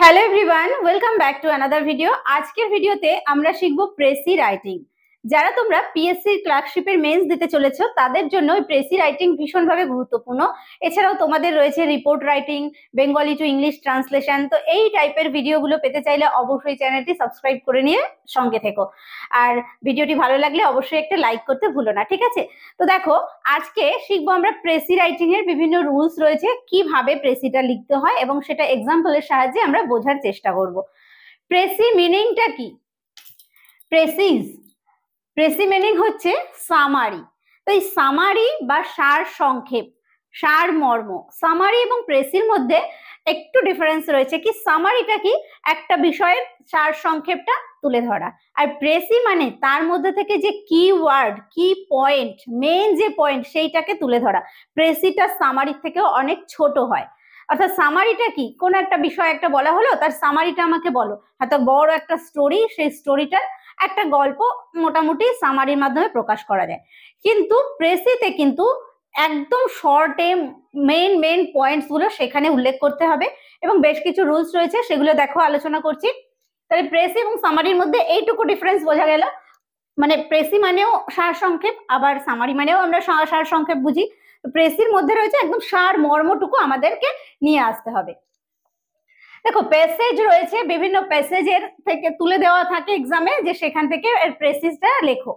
Hello everyone, welcome back to another video. আজকের ভিডিওতে আমরা শিখবো প্রেসি রাইটিং। যারা তোমরা পিএসসি ক্লার্কশিপের মেন্স দিতে চলেছো তাদের জন্য প্রেসি রাইটিং ভীষণভাবে গুরুত্বপূর্ণ। এছাড়াও তোমাদের রয়েছে report writing, Bengali to English translation. তো এই টাইপের ভিডিওগুলো পেতে চাইলে অবশ্যই চ্যানেলটি সাবস্ক্রাইব করে নিয়ে সঙ্গে থেকো। আর ভিডিওটি ভালো লাগলে অবশ্যই একটা লাইক করতে ভুলো না, ঠিক আছে? তো দেখো, আজকে শিখবো আমরা প্রেসি রাইটিং এর বিভিন্ন রুলস রয়েছে, কিভাবে প্রেসিটা লিখতে হয় এবং সেটা এক্সাম্পলের সাহায্যে আমরা বোঝার চেষ্টা করব। প্রেসি মিনিংটা কি? প্রেসি মিনিং হচ্ছে সামারি। তো এই সামারি বা সার সংক্ষেপ, সার মর্ম, সামারি এবং প্রেসির মধ্যে একটু ডিফারেন্স রয়েছে। কি সামারিটা কি? একটা বিষয়ের সার সংক্ষেপটা তুলে ধরা, আর প্রেসি মানে তার মধ্যে থেকে যে কি ওয়ার্ড, কি পয়েন্ট, মেইন যে পয়েন্ট সেইটাকে তুলে ধরা। প্রেসিটা সামারির থেকেও অনেক ছোট হয়। অর্থাৎ সামারিটা কি? কোন একটা বিষয় একটা বলা হলো, তার সামারিটা আমাকে বলো। হয়তো বড় একটা স্টোরি, সেই স্টোরিটার একটা গল্প মোটামুটি সামারির মাধ্যমে প্রকাশ করা যায়। কিন্তু প্রেসিতে কিন্তু একদম শর্টে মেইন পয়েন্টস গুলো সেখানে উল্লেখ করতে হবে এবং বেশ কিছু রুলস রয়েছে, সেগুলো দেখো আলোচনা করছি। তাহলে প্রেসি এবং সামারির মধ্যে এইটুকু ডিফারেন্স বোঝা গেল। মানে প্রেসি মানেও সার সংক্ষেপ, আবার সামারি মানেও আমরা সার সংক্ষেপ বুঝি। প্রেসির মধ্যে রয়েছে একদম সার মর্মটুকু আমাদেরকে নিয়ে আসতে হবে। দেখো, প্যাসেজ রয়েছে, বিভিন্ন প্যাসেজের থেকে তুলে দেওয়া থাকে এক্সামে, যে সেখান থেকে প্রেসিজটা লেখো।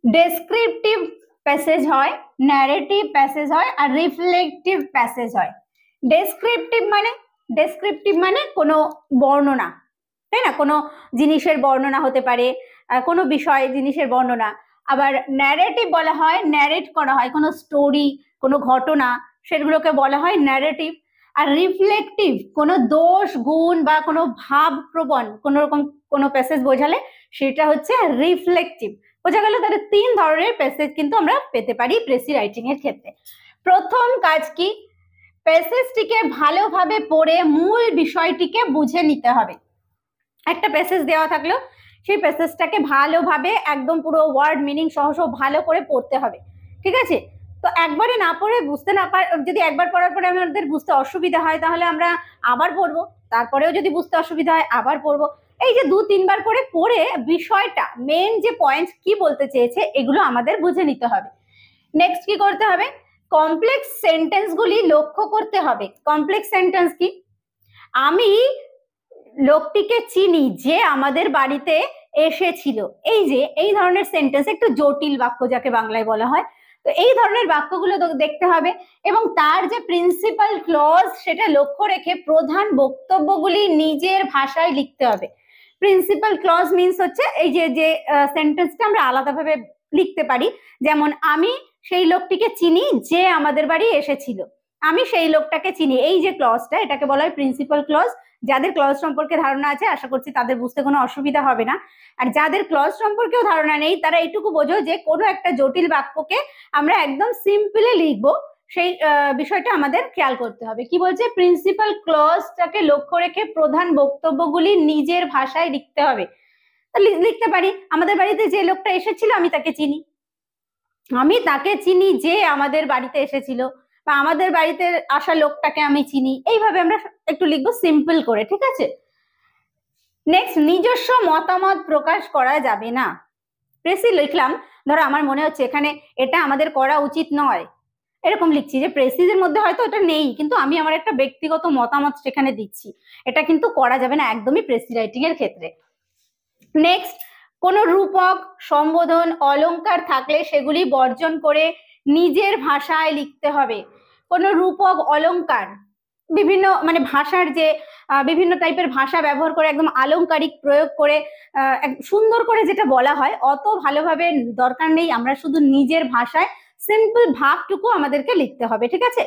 ডেসক্রিপটিভ প্যাসেজ হয়, ন্যারেটিভ প্যাসেজ হয়, আর রিফ্লেকটিভ প্যাসেজ হয়। ডেসক্রিপটিভ মানে কোনো বর্ণনা, তাই না? কোনো জিনিসের বর্ণনা হতে পারে, কোনো বিষয় জিনিসের বর্ণনা। আবার ন্যারেটিভ বলা হয়, ন্যারেট করা হয় কোনো স্টোরি, কোনো ঘটনা, সেগুলোকে বলা হয় ন্যারেটিভ। আর রিফ্লেকটিভ কোনো দোষ গুণ বা কোনো ভাব প্রবণ কোনো রকম কোনো প্যাসেজ বোঝালে সেটা হচ্ছে রিফ্লেকটিভ। বোঝা গেল? তাহলে তিন ধরনের প্যাসেজ কিন্তু আমরা পেতে পারি প্রেসি রাইটিং এর ক্ষেত্রে। প্রথম কাজ কি? প্যাসেজটিকে ভালোভাবে পড়ে মূল বিষয়টিকে বুঝে নিতে হবে। একটা প্যাসেজ দেওয়া থাকলো, সেই প্যাসেজটাকে ভালোভাবে একদম পুরো ওয়ার্ড মিনিং সহ ভালো করে পড়তে হবে, ঠিক আছে? তো একবারে না পড়ে বুঝতে না পার, যদি একবার পড়ার পরে আমাদের বুঝতে অসুবিধা হয় তাহলে আমরা আবার পড়বো, তারপরেও যদি বুঝতে অসুবিধা হয় আবার পড়বো। এই যে 2-3 বার করে পড়ে বিষয়টা, মেন যে পয়েন্ট কি বলতে চেয়েছে এগুলো আমাদের বুঝে নিতে হবে। নেক্সট কি করতে হবে? কমপ্লেক্স সেন্টেন্স গুলি লক্ষ্য করতে হবে। কমপ্লেক্স সেন্টেন্স কি? আমি লোকটিকে চিনি যে আমাদের বাড়িতে এসেছিল। এই যে এই ধরনের সেন্টেন্স, একটু জটিল বাক্য যাকে বাংলায় বলা হয়, তো এই ধরনের বাক্যগুলো দেখতে হবে এবং তার যে প্রিন্সিপাল ক্লজ সেটা লক্ষ্য রেখে প্রধান বক্তব্যগুলি নিজের ভাষায় লিখতে হবে। প্রিন্সিপাল ক্লজ মিন্স হচ্ছে এই যে যে সেন্টেন্সটা আমরা আলাদাভাবে লিখতে পারি, যেমন আমি সেই লোকটিকে চিনি যে আমাদের বাড়ি এসেছিল। আমি সেই লোকটাকে চিনি, এই যে ক্লজটা, এটাকে বলা হয় প্রিন্সিপাল ক্লজ। যাদের ক্লজ সম্পর্কে ধারণা আছে আশা করছি তাদের বুঝতে কোনো অসুবিধা হবে না। আর যাদের ক্লজ সম্পর্কেও ধারণা নেই তারা এইটুকু বোঝো যে কোনো একটা জটিল বাক্যকে আমরা একদম সিম্পলি লিখবো, সেই বিষয়টা আমাদের খেয়াল করতে হবে। কি বলছে? প্রিন্সিপাল ক্লজটাকে লক্ষ্য রেখে প্রধান বক্তব্যগুলি নিজের ভাষায় লিখতে হবে। লিখতে পারি, আমাদের বাড়িতে যে লোকটা এসেছিল আমি তাকে চিনি, আমি তাকে চিনি যে আমাদের বাড়িতে এসেছিল, বা আমাদের বাড়িতে আসা লোকটাকে আমি চিনি। এইভাবে আমরা একটু লিখবো সিম্পল করে, ঠিক আছে? নেক্সট, নিজস্ব মতামত প্রকাশ করা যাবে না। প্রেসি লিখলাম, ধরো আমার মনে হচ্ছে এখানে এটা আমাদের করা উচিত নয়, এরকম লিখছি যে প্রেসিজের মধ্যে হয়তো এটা নেই, কিন্তু আমি আমার একটা ব্যক্তিগত মতামত সেখানে দিচ্ছি, এটা কিন্তু করা যাবে না একদমই প্রেসি রাইটিং এর ক্ষেত্রে। নেক্সট, কোন রূপক, সম্বোধন, অলংকার থাকলে সেগুলি বর্জন করে নিজের ভাষায় লিখতে হবে। কোন রূপক, অলংকার, বিভিন্ন মানে ভাষার যে বিভিন্ন টাইপের ভাষা ব্যবহার করে একদম আলংকারিক প্রয়োগ করে সুন্দর করে যেটা বলা হয়, অত ভালোভাবে দরকার নেই। আমরা শুধু নিজের ভাষায় সিম্পল ভাবটুকু আমাদেরকে লিখতে হবে, ঠিক আছে?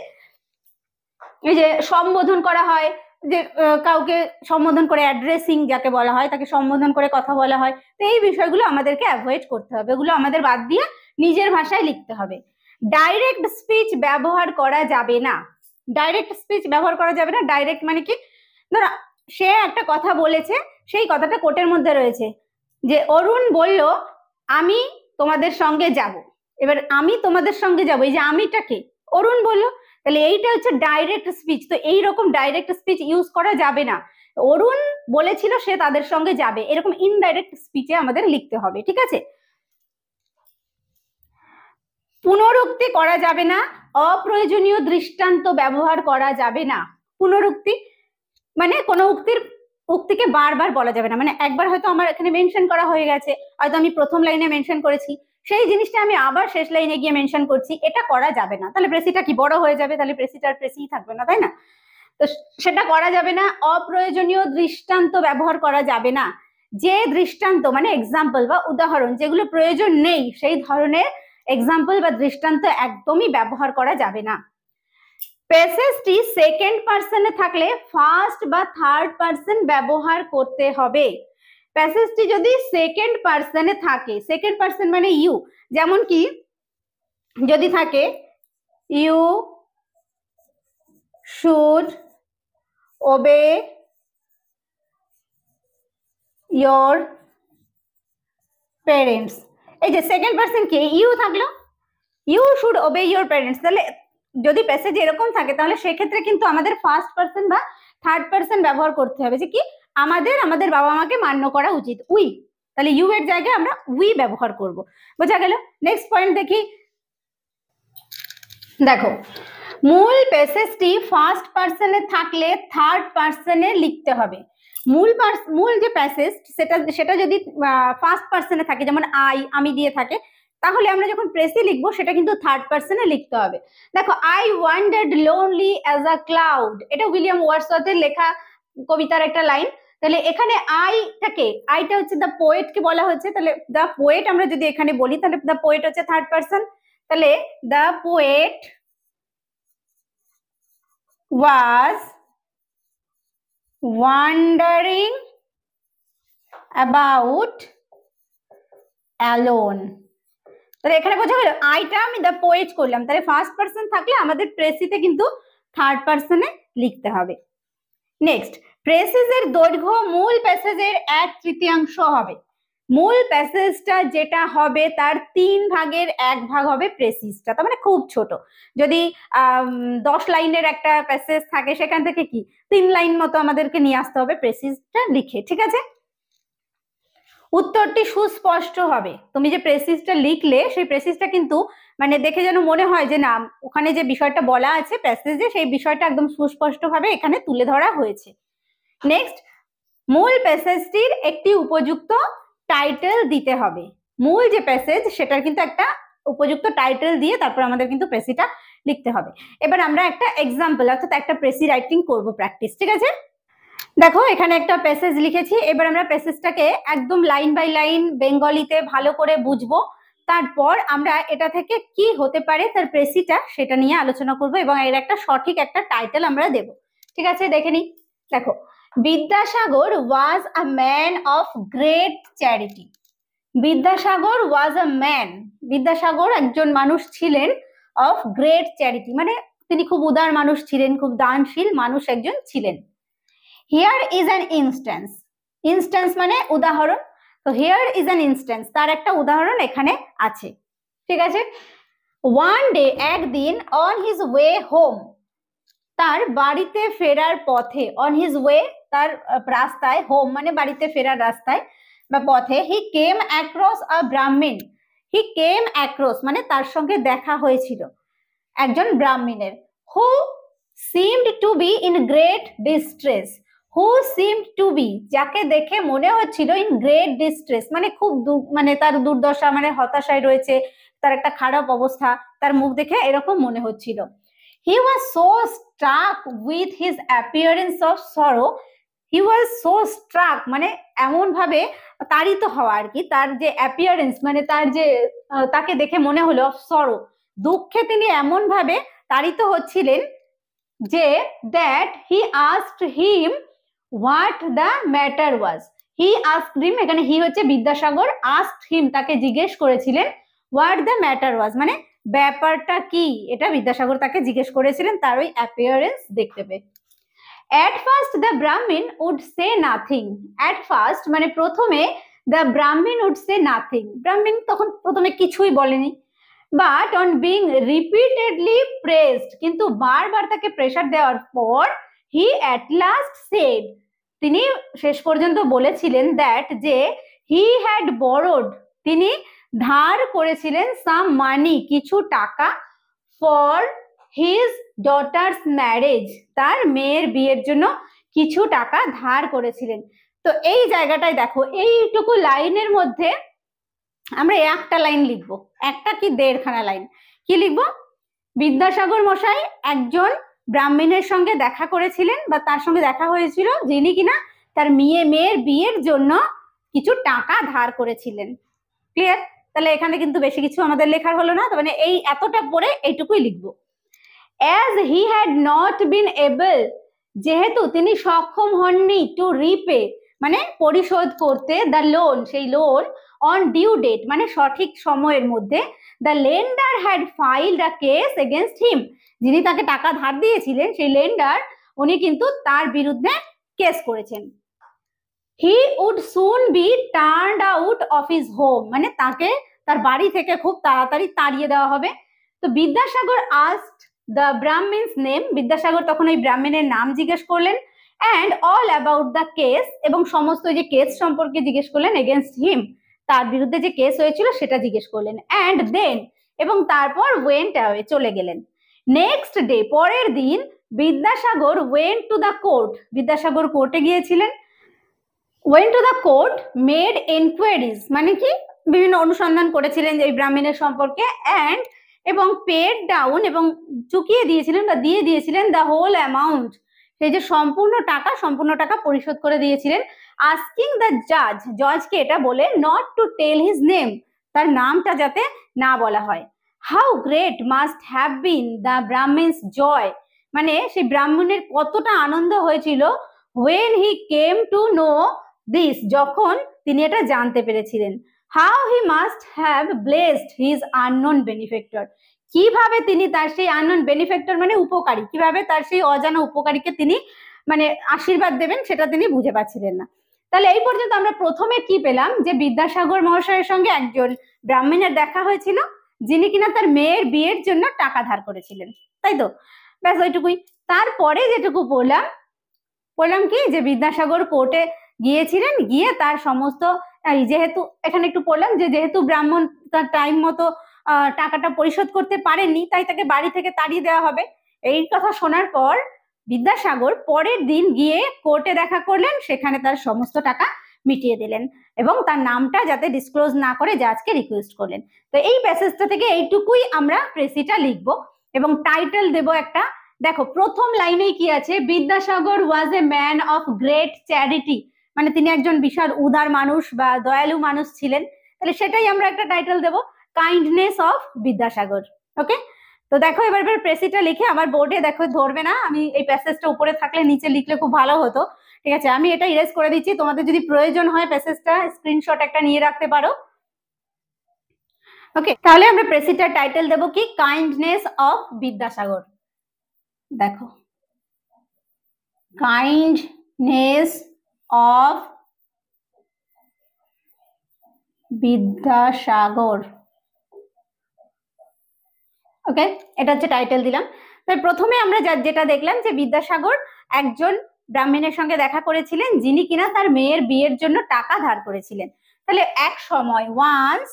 এই যে সম্বোধন করা হয়, যে কাউকে সম্বোধন করে, অ্যাড্রেসিং যাকে বলা হয়, তাকে সম্বোধন করে কথা বলা হয়, তো এই বিষয়গুলো আমাদেরকে অ্যাভয়েড করতে হবে, এগুলো আমাদের বাদ দিয়ে নিজের ভাষায় লিখতে হবে। ডাইরেক্ট স্পিচ ব্যবহার করা যাবে না। ডাইরেক্ট স্পিচ ব্যবহার করা যাবে না। ডাইরেক্ট মানে কি? ধরো সে একটা কথা বলেছে, সেই কথাটা কোর্টের মধ্যে রয়েছে, যে অরুণ বলল আমি তোমাদের সঙ্গে যাব। এবার আমি তোমাদের সঙ্গে যাব, এই যে আমিটাকে অরুণ বললো, তাহলে এইটা হচ্ছে ডাইরেক্ট স্পিচ। তো এইরকম ডাইরেক্ট স্পিচ ইউজ করা যাবে না। অরুণ বলেছিল সে তাদের সঙ্গে যাবে, এরকম ইনডাইরেক্ট স্পিচে আমাদের লিখতে হবে, ঠিক আছে। পুনরুক্তি করা যাবে না, অপ্রয়োজনীয় দৃষ্টান্ত ব্যবহার করা যাবে না। পুনরুক্তি মানে কোনো উক্তিকে বারবার বলা যাবে না, মানে একবার হয়তো আমার এখানে মেনশন করা হয়ে গেছে, হয়তো আমি প্রথম লাইনে মেনশন করেছি, সেই জিনিসটা আমি আবার শেষ লাইনে গিয়ে মেনশন করছি, এটা করা যাবে না। তাহলে প্রেসিটা কি বড় হয়ে যাবে, তাহলে প্রেসিটা আর প্রেসিই থাকবে না, তাই না? তো সেটা করা যাবে না। অপ্রয়োজনীয় দৃষ্টান্ত ব্যবহার করা যাবে না। যে দৃষ্টান্ত মানে এক্সাম্পল বা উদাহরণ যেগুলো প্রয়োজন নেই, সেই ধরনের এক্সাম্পল বা দৃষ্টান্ত একদমই ব্যবহার করা যাবে না। প্যাসেজটি সেকেন্ড পার্সনে থাকলে ফার্স্ট বা থার্ড পার্সন ব্যবহার করতে হবে। প্যাসেজটি যদি সেকেন্ড পার্সনে থাকে, সেকেন্ড পার্সন মানে ইউ, যেমন কি যদি থাকে you should obey your parents, এই যে সেকেন্ড পার্সন কে ইউ থাকলো, you should obey your parents. তাহলে যদি প্যাসেজ এরকম থাকে তাহলে সেক্ষেত্রে কিন্তু আমাদের ফার্স্ট পার্সন বা থার্ড পার্সন ব্যবহার করতে হবে, যে কি আমাদের বাবা মাকে মান্য করা উচিত, উই। তাহলে ইউ এর জায়গায় আমরা উই ব্যবহার করব, বোঝা গেল। নেক্সট পয়েন্ট দেখি, দেখো মূল প্যাসেজটি ফার্স্ট পার্সনে থাকলে থার্ড পার্সনে লিখতে হবে। মূল যে প্যাসেজ সেটা যদি ফার্স্ট পার্সনে থাকে, যেমন আমি দিয়ে থাকে, তাহলে আমরা যখন প্রেসি লিখবো সেটা কিন্তু থার্ড পার্সনে লিখতে হবে। দেখো I wandered lonely as a cloud, এটা উইলিয়াম ওয়ার্ডসওয়ার্থের লেখা কবিতার একটা লাইন। তাহলে এখানে আইটা হচ্ছে দ্য পোয়েট কে বলা হচ্ছে, তাহলে দ্য পোয়েট আমরা যদি এখানে বলি তাহলে দ্য পোয়েট হচ্ছে থার্ড পার্সন। তাহলে the poet was wandering about alone, তাহলে এখানে বোঝা গেল আইটা আমি দ্য পোয়েট করলাম, তাহলে ফার্স্ট পার্সন থাকলে আমাদের প্রেসিতে কিন্তু থার্ড পার্সনে লিখতে হবে। নেক্সট, প্রেসিজের দৈর্ঘ্য মূল প্যাসেজের 1/3 হবে। মূল প্যাসেজটা যেটা হবে তার 3 ভাগের 1 ভাগ হবে প্রেসিজটা, তার মানে খুব ছোট। যদি 10 লাইনের একটা প্যাসেজ থাকে সেখান থেকে কি 3 লাইন মতো আমাদেরকে নিয়ে আসতে হবে প্রেসিজটা লিখে, ঠিক আছে। উত্তরটি সুস্পষ্ট হবে, তুমি যে প্রেসিজটা লিখলে সেই প্রেসিজটা কিন্তু মানে দেখে যেন মনে হয় যে না ওখানে যে বিষয়টা বলা আছে প্যাসেজে সেই বিষয়টা একদম সুস্পষ্টভাবে এখানে তুলে ধরা হয়েছে। নেক্সট, মূল প্যাসেজটির একটি উপযুক্ত টাইটেল দিতে হবে। মূল যে প্যাসেজ সেটার কিন্তু একটা উপযুক্ত টাইটেল দিয়ে তারপর আমাদের কিন্তু প্রেসিটা লিখতে হবে। এবার আমরা একটা এক্সাম্পল অর্থাৎ একটা প্রেসি রাইটিং করব প্র্যাকটিস, ঠিক আছে। দেখো এখানে একটা প্যাসেজ লিখেছি, এবার আমরা প্যাসেজটাকে একদম লাইন বাই লাইন বেঙ্গলিতে ভালো করে বুঝবো, তারপর আমরা এটা থেকে কি হতে পারে তার প্রেসিটা সেটা নিয়ে আলোচনা করব এবং এর একটা সঠিক একটা টাইটেল আমরা দেব, ঠিক আছে। দেখে নিই, দেখো Vidyasagar was a man of great charity. Vidyasagar was a man, Vidyasagar একজন মানুষ ছিলেন, অফ গ্রেট চ্যারিটি মানে তিনি খুব উদার মানুষ ছিলেন, খুব দানশীল মানুষ একজন ছিলেন। Here is an instance, instance মানে উদাহরণ, তো হিয়ার ইজ অ্যান ইনস্ট্যান্স তার একটা উদাহরণ এখানে আছে, ঠিক আছে। ওয়ান ডে একদিন, অন হিজ ওয়ে হোম তার বাড়িতে ফেরার পথে, অন হিজ ওয়ে তার রাস্তায়, হোম মানে বাড়িতে ফেরার রাস্তায় বা পথে, হি কেম অ্যাক্রস আ ব্রাহ্মণ, হি কেম অ্যাক্রস মানে তার সঙ্গে দেখা হয়েছিল একজন ব্রাহ্মণের, who seemed to be in great distress, who seemed to be যাকে দেখে মনে হচ্ছিল ইন গ্রেট ডিস্ট্রেস মানে খুব মানে তার দুর্দশা মানে হতাশায় রয়েছে, তার একটা খারাপ অবস্থা, তার মুখ দেখে এরকম মনে হচ্ছিল। He was so struck with his appearance of sorrow, he was so struck মানে এমন ভাবে তাড়িত হওয়া আর কি, তার যে অ্যাপিয়ারেন্স মানে তার যে তাকে দেখে মনে হলো অফ সরো দুঃখে তিনি এমন ভাবে তাড়িত হচ্ছিলেন যে that he asked him what the matter was, he asked হিম এখানে হি হচ্ছে বিদ্যাসাগর, আস্কড হিম তাকে জিজ্ঞেস করেছিলেন, হোয়াট দ্য ম্যাটার ওয়াজ মানে ব্যাপারটা কি, এটা বিদ্যাসাগর তাকে জিজ্ঞেস করেছিলেন তার ওই অ্যাপিয়ারেন্স দেখতে পেয়ে। At first the Brahmin would say nothing, at first মানে প্রথমে the Brahmin would say nothing, ব্রাহ্মণ তখন প্রথমে কিছুই বলেনি, but on being repeatedly pressed, কিন্তু বারবার তাকে প্রেসার দেওয়ার পর হি অ্যাট লাস্ট সেড, তিনি শেষ পর্যন্ত বলেছিলেন দ্যাট যে হি হ্যাড বরোড, তিনি ধার করেছিলেন সাম মানি, কিছু টাকা, ফর হিজ ডটার্স ম্যারেজ, তার মেয়ের বিয়ের জন্য কিছু টাকা ধার করেছিলেন। তো এই জায়গাটায় দেখো, এইটুকু লাইনের মধ্যে আমরা একটা লাইন লিখবো, একটা কি দেড়খানা লাইন। কি লিখবো? বিদ্যাসাগর মশাই একজন ব্রাহ্মণের সঙ্গে দেখা করেছিলেন বা তার সঙ্গে দেখা হয়েছিল, যিনি কিনা তার মেয়ের বিয়ের জন্য কিছু টাকা ধার করেছিলেন। ক্লিয়ার? তাহলে এখানে কিন্তু বেশি কিছু আমাদের লেখার হলো না, মানে এই এতটা পরে এইটুকুই লিখবো। as he had not been able, যেহেতু তিনি সক্ষম হননি, টু রিপে মানে পরিশোধ করতে, দ্য লোন সেই লোন, অন ডিউ ডেট মানে সঠিক সময়ের মধ্যে, the lender had ফাইলড a case against him, যিনি তাকে টাকা ধার দিয়েছিলেন সেই লেন্ডার, উনি কিন্তু তার বিরুদ্ধে কেস করেছেন। He would soon be turned out of his home, মানে তাকে তার বাড়ি থেকে খুব তাড়াতাড়ি তাড়িয়ে দেওয়া হবে। তো Vidyasagar asked the Brahmin's name, Vidyasagar তখন ওই ব্রাহ্মণের নাম জিজ্ঞেস করলেন, and all about the case, এবং সমস্ত যে কেস সম্পর্কে জিজ্ঞেস করলেন, এগেনস্ট হিম তার বিরুদ্ধে যে কেস হয়েছিল সেটা জিজ্ঞেস করলেন। অ্যান্ড দেন এবং তারপর ওয়েন্ট অ্যাওয়ে চলে গেলেন। নেক্সট ডে পরের দিন Vidyasagar went to the court, Vidyasagar কোর্টে গিয়েছিলেন। Went to the court made enquiries, মানে কি বিভিন্ন অনুসন্ধান করেছিলেন এই ব্রাহ্মণের সম্পর্কে, অ্যান্ড এবং পেড ডাউন এবং চুকিয়ে দিয়েছিলেন বা দিয়ে দিয়েছিলেন দ্য হোল অ্যামাউন্ট, সেই যে সম্পূর্ণ টাকা পরিশোধ করে দিয়েছিলেন। আস্কিং দ্য জাজ, জজকে এটা বলে not to tell his name, তার নামটা যাতে না বলা হয়। How great must have been the brahmin's joy, মানে সেই ব্রাহ্মণের কতটা আনন্দ হয়েছিল, when he came to know this, যখন তিনি এটা জানতে পেরেছিলেন। How he must have blessed his unknown benefactor, কিভাবে তিনি তার সেই আননোন বেনিফেক্টর মানে উপকারী, কিভাবে তার সেই অজানা উপকারীকে তিনি মানে আশীর্বাদ দেবেন সেটা তিনি বুঝে পাচ্ছিলেন না। তাহলে এই পর্যন্ত আমরা প্রথমে কি পেলাম, যে বিদ্যাসাগর মহাশয়ের সঙ্গে একজন ব্রাহ্মণের দেখা হয়েছিল, যিনি কিনা তার মেয়ের বিয়ের জন্য টাকা ধার করেছিলেন, তাই তো? ব্যাস ওইটুকুই। তারপরে যেটুকু বললাম কি, যে বিদ্যাসাগর কোর্টে গিয়েছিলেন, গিয়ে তার সমস্ত, যেহেতু এখানে একটু পড়লাম যে যেহেতু ব্রাহ্মণ তার টাইম মতো টাকাটা পরিশোধ করতে পারেননি, তাই তাকে বাড়ি থেকে তাড়িয়ে দেওয়া হবে। এই কথা শোনার পর বিদ্যাসাগর পরের দিন গিয়ে কোর্টে দেখা করলেন, সেখানে তার সমস্ত টাকা মিটিয়ে দিলেন এবং তার নামটা যাতে ডিসক্লোজ না করে জাজকে রিকোয়েস্ট করলেন। তো এই প্যাসেজটা থেকে এইটুকুই আমরা প্রেসিটা লিখবো এবং টাইটেল দেব একটা। দেখো প্রথম লাইনেই কি আছে, Vidyasagar was a man of great charity, মানে তিনি একজন বিশাল উদার মানুষ বা দয়ালু মানুষ ছিলেন। তাহলে সেটাই আমরা একটা টাইটেল দেব, কাইন্ডনেস অফ বিদ্যাসাগর। ওকে, তো দেখো এবার প্রেসিটা লিখে, আমার বোর্ডে দেখো ধরবে না, আমি এই প্যাসেজটা উপরে থাকলে নিচে লিখলে খুব ভালো হতো। ঠিক আছে, আমি এটা ইরেজ করে দিচ্ছি, তোমাদের যদি প্রয়োজন হয় প্যাসেজটা স্ক্রিনশট একটা নিয়ে রাখতে পারো। ওকে, তাহলে আমরা প্রেসিটার টাইটেল দেব কি, কাইন্ডনেস অফ বিদ্যাসাগর। দেখো, কাইন্ডনেস অফ বিদ্যাসাগর। ওকে, এটা হচ্ছে টাইটেল দিলাম। তাই প্রথমে আমরা যেটা দেখলাম যে বিদ্যাসাগর একজন ব্রাহ্মণের সঙ্গে দেখা করেছিলেন, যিনি কিনা তার মেয়ের বিয়ের জন্য টাকা ধার করেছিলেন। তাহলে এক সময়, once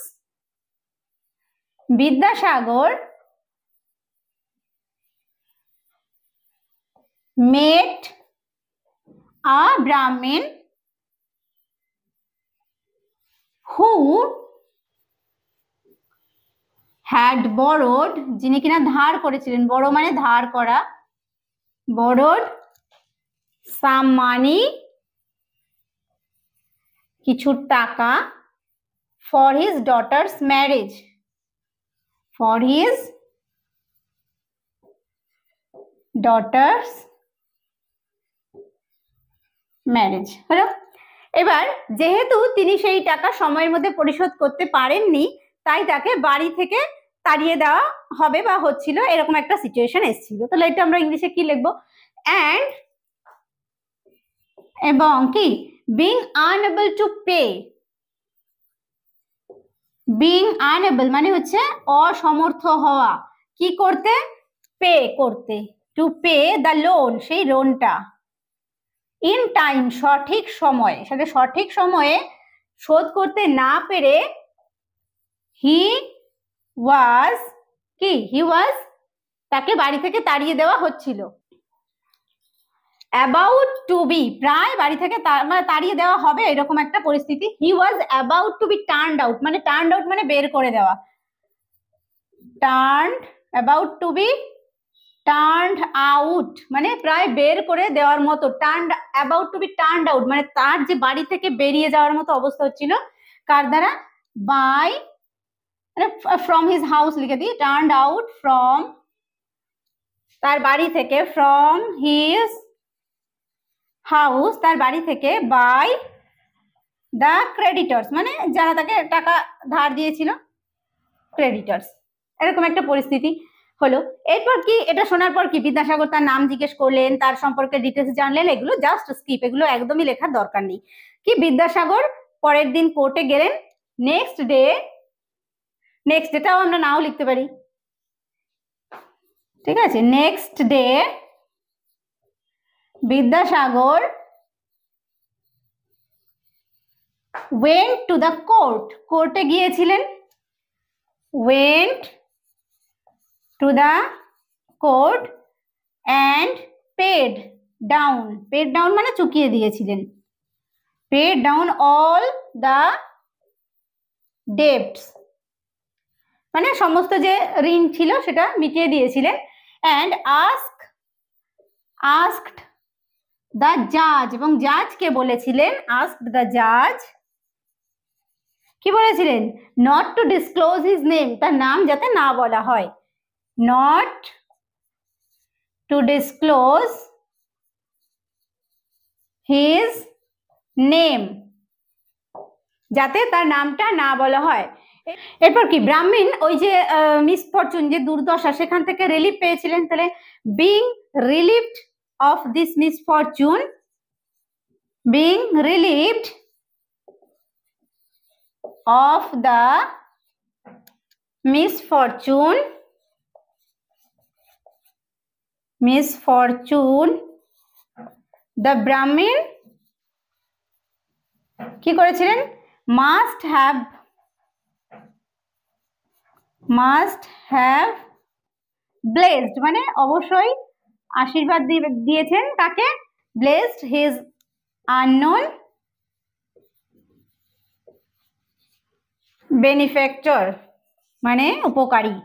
Vidyasagar met a Brahmin who had borrowed, যিনি কিনা ধার করেছিলেন, বড় মানে ধার করা, borrowed some money, কিছু টাকা, for his daughter's marriage, for his daughter's marriage হলো। এবার যেহেতু তিনি সেই টাকা সময়ের মধ্যে পরিশোধ করতে পারেননি, তাই তাকে বাড়ি থেকে তাড়িয়ে দেওয়া হবে বা হচ্ছিল, এরকম একটা সিচুয়েশন এসেছিল। তাহলে এটা আমরা ইংলিশে কি লিখবো, অ্যান্ড এবং কি, being unable to pay, being unable মানে হচ্ছে অসমর্থ হওয়া, কি করতে, পে করতে, টু পে দ্য লোন, সেই লোনটা, ইন টাইম সঠিক সময়ে, সেটা সঠিক সময়ে শোধ করতে না পেরে হি ওয়াজ কি, হি ওয়াজ তাকে বাড়ি থেকে তাড়িয়ে দেওয়া হচ্ছিল। অ্যাবাউট টু বি প্রায় বাড়ি থেকে তাড়িয়ে দেওয়া হবে এরকম একটা পরিস্থিতি। He was about to be turned out, মানে টার্নড আউট মানে বের করে দেওয়া, turned about to be turned out মানে প্রায় বের করে দেওয়ার মতো, turned about to be turned out মানে তার যে বাড়ি থেকে বেরিয়ে যাওয়ার মতো অবস্থা হচ্ছিল, কার দ্বারা, বাই মানে ফ্রম হিজ হাউস লিখে দিই, টার্নড আউট ফ্রম তার বাড়ি থেকে, ফ্রম হিজ হাউস তার বাড়ি থেকে, বাই দ্য ক্রেডিটর্স মানে যারা তাকে টাকা ধার দিয়েছিল, ক্রেডিটর্স, এরকম একটা পরিস্থিতি হলো। এরপর কি, এটা শোনার পর কি বিদ্যাসাগর তার নাম জিজ্ঞেস করলেন, তার সম্পর্কে ডিটেলস জানলেন, এগুলো জাস্ট স্কিপ, এগুলো একদমই লেখার দরকার নেই। কি বিদ্যাসাগর পরের দিন কোর্টে গেলেন, নেক্সট ডেটাও আমরা নাও লিখতে পারি, ঠিক আছে, next day Vidyasagar went to the court, কোর্টে গিয়েছিলেন, went to the court and paid down মানে চুকিয়ে দিয়েছিলেন, paid down all the debts মানে সমস্ত যে ঋণ ছিল সেটা মিটিয়ে দিয়েছিলেন, and asked the judge এবং জাজকে বলেছিলেন, asked the judge কি বলেছিলেন, not to disclose his name, তার নাম যাতে না বলা হয়, not to disclose his name, যাতে তার নামটা না বলা হয়। এরপর কি ব্রাহ্মণ ওই যে মিসফরচুন যে দুর্দশা সেখান থেকে রিলিফ পেয়েছিলেন, তাহলে being relieved of this misfortune, being relieved of the misfortune, the Brahmin কি করেছিলেন, must have blessed মানে অবশ্যই আশীর্বাদ দিয়েছেন তাকে, blessed his unknown benefactor মানে উপকারী।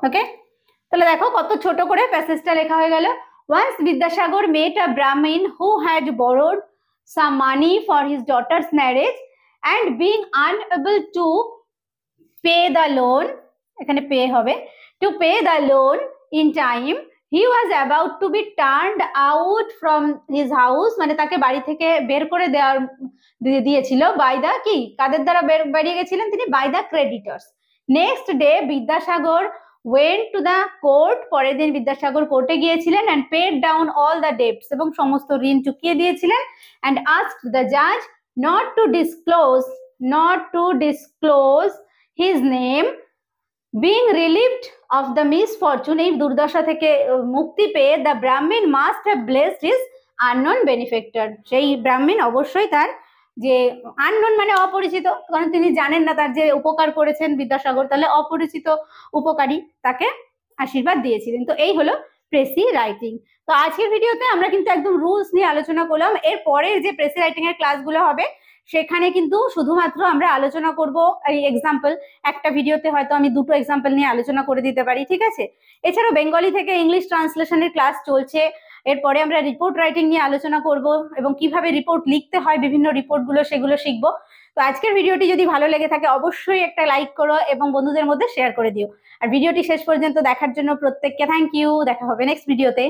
ওকে, তাহলে দেখো কত ছোট করে প্যাসেজটা লেখা হয়ে গেল। Once Vidyasagar met a Brahmin who had borrowed some money for his daughter's marriage and being unable to pay the loan, এখানে পে হবে, to pay the loan in time, he was about to be turned out from his house মানে তাকে বাড়ি থেকে বের করে দিয়েছিল, by the কি, কাদের দ্বারা বেরিয়ে গেছিলেন তিনি, by the creditors। Next day Vidyasagar went to the court, পরের দিন বিদ্যাসাগর কোর্টে গিয়েছিলেন, and paid down all the debts এবং সমস্ত ঋণ চুকিয়ে দিয়েছিলেন, and asked the judge not to disclose his name, being relieved of the misfortune এই দুর্দশা থেকে মুক্তি পেয়ে the Brahmin must have blessed his unknown benefactor, সেই ব্রাহ্মণ অবশ্যই তার যে আননোন মানে অপরিচিত, কারণ তিনি জানেন না তার যে উপকার করেছেন বিদ্যাসাগর, তাহলে অপরিচিত উপকারী তাকে আশীর্বাদ দিয়েছিলেন। তো এই হলো প্রেসি রাইটিং। তো আজকের ভিডিওতে আমরা কিন্তু একদম রুলস নিয়ে আলোচনা করলাম। এর পরে যে প্রেসি রাইটিং এর ক্লাসগুলো হবে সেখানে কিন্তু শুধুমাত্র আমরা আলোচনা করব এই এক্সাম্পল, একটা ভিডিওতে হয়তো আমি দুটো এক্সাম্পল নিয়ে আলোচনা করে দিতে পারি, ঠিক আছে। এছাড়াও বেঙ্গলি থেকে ইংলিশ ট্রান্সলেশনের ক্লাস চলছে, এরপরে আমরা রিপোর্ট রাইটিং নিয়ে আলোচনা করব এবং কিভাবে রিপোর্ট লিখতে হয় বিভিন্ন রিপোর্টগুলো সেগুলো শিখবো। তো আজকের ভিডিওটি যদি ভালো লেগে থাকে অবশ্যই একটা লাইক করো এবং বন্ধুদের মধ্যে শেয়ার করে দিও। আর ভিডিওটি শেষ পর্যন্ত দেখার জন্য প্রত্যেককে থ্যাংক ইউ। দেখা হবে নেক্সট ভিডিওতে।